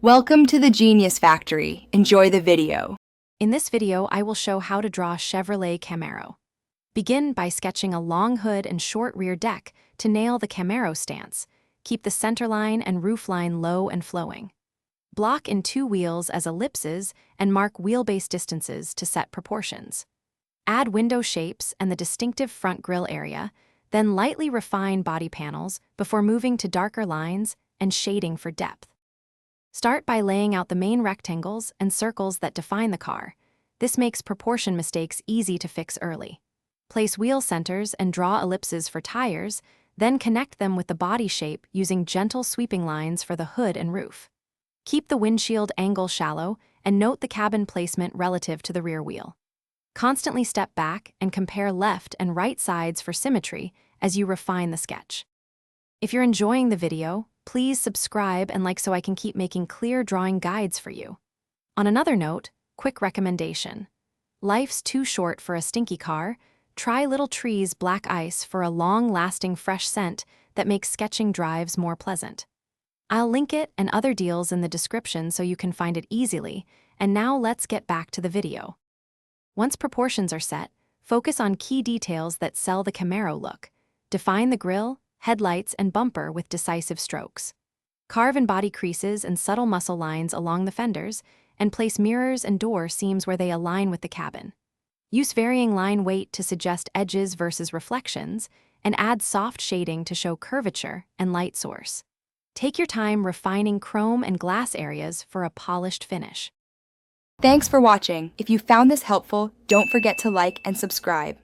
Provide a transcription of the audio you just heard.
Welcome to the Genius Factory. Enjoy the video. In this video, I will show how to draw Chevrolet Camaro. Begin by sketching a long hood and short rear deck to nail the Camaro stance. Keep the centerline and roofline low and flowing. Block in 2 wheels as ellipses and mark wheelbase distances to set proportions. Add window shapes and the distinctive front grille area, then lightly refine body panels before moving to darker lines and shading for depth. Start by laying out the main rectangles and circles that define the car. This makes proportion mistakes easy to fix early. Place wheel centers and draw ellipses for tires, then connect them with the body shape using gentle sweeping lines for the hood and roof. Keep the windshield angle shallow and note the cabin placement relative to the rear wheel. Constantly step back and compare left and right sides for symmetry as you refine the sketch. If you're enjoying the video, please subscribe and like so I can keep making clear drawing guides for you. On another note, quick recommendation. Life's too short for a stinky car. Try Little Tree's Black Ice for a long-lasting fresh scent that makes sketching drives more pleasant. I'll link it and other deals in the description so you can find it easily, and now let's get back to the video. Once proportions are set, focus on key details that sell the Camaro look. Define the grille, headlights, and bumper with decisive strokes. Carve and body creases and subtle muscle lines along the fenders, and place mirrors and door seams where they align with the cabin. Use varying line weight to suggest edges versus reflections, and add soft shading to show curvature and light source. Take your time refining chrome and glass areas for a polished finish. Thanks for watching. If you found this helpful, don't forget to like and subscribe.